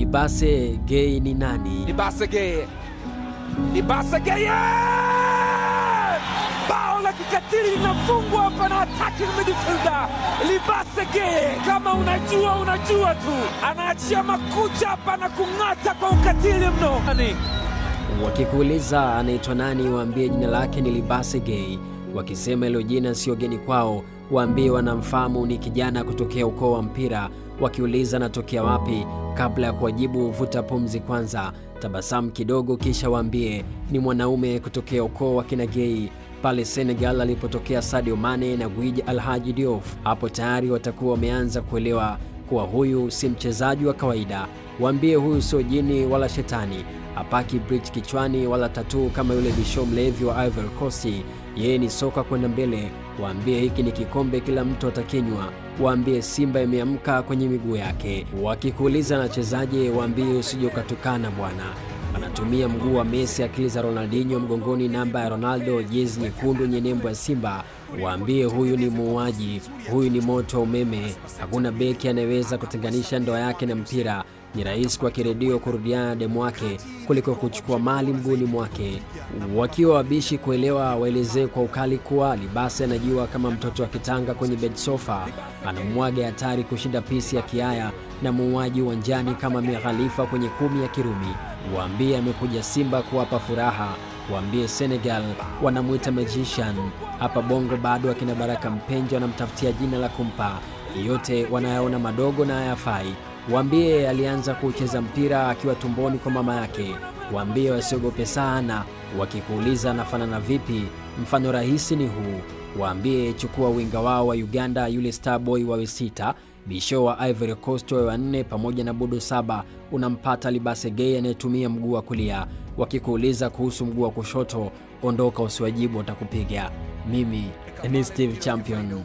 Libase Gay ni nani? Libase Gay. Libase Gay! Bao la kikatili linafungwa hapa na attacking midfielder. Libase Gay, kama unajua tu. Anaachia makucha hapa na kung'ata kwa ukatili mno. Wakikuuliza anaitwa nani, waambie jina lake ni Libase Gay. Wakisema hilo jina sio geni kwao, waambie wanamfahamu ni kijana kutokea ukoo wa mpira. Wakiuliza anatokea wapi, kabla ya kuwajibu vuta pumzi kwanza, tabasamu kidogo, kisha waambie ni mwanaume kutokea ukoo wa kina Gay pale Senegal alipotokea Sadio Mane na Gueye Alhaji Diouf. Hapo tayari watakuwa wameanza kuelewa kuwa huyu si mchezaji wa kawaida. Waambie huyu sio jini wala shetani, hapaki bridge kichwani wala tattoo kama yule bisho mlevi wa Ivory Coast. Yeye ni soka kwenda mbele. Waambie hiki ni kikombe kila mtu atakinywa. Waambie Simba imeamka kwenye miguu yake. Wakikuuliza anachezaje, waambie usije ukatukana bwana. Anatumia mguu wa Messi, akili za Ronaldinho mgongoni, namba ya Ronaldo, jezi nyekundu yenye nembo ya Simba. Waambie huyu ni muuaji, huyu ni moto umeme. Hakuna beki anayeweza kutenganisha ndoa yake na mpira. Ni rahisi kwa kiredio kurudiana na demu wake kuliko kuchukua mali mguuni mwake. Wakiwa wabishi kuelewa, waelezee kwa ukali kuwa Libase anajua kama mtoto wa kitanga kwenye bed sofa. Anamwaga hatari kushinda pisi ya kiaya na muuaji uwanjani kama Mia Khalifa kwenye 10 ya Kirumi. Waambie amekuja Simba kuwapa furaha. Waambie Senegal wanamuita magician. Hapa Bongo bado akina Baraka Mpenja wanamtafutia jina la kumpa. Yote wanayaona madogo na hayafai. Waambie alianza kucheza mpira akiwa tumboni kwa mama yake. Waambie wasiogope sana. Wakikuuliza anafanana vipi, mfano rahisi ni huu. Waambie chukua winga wao wa Uganda, yule Starboy wawe 6, bisho wa Ivory Coast wawe 4, pamoja na Budo 7. Unampata Libase Gay anayetumia mguu wa kulia. Wakikuuliza kuhusu mguu wa kushoto, ondoka usiwajibu, watakupiga. Mimi ni Steve Champion.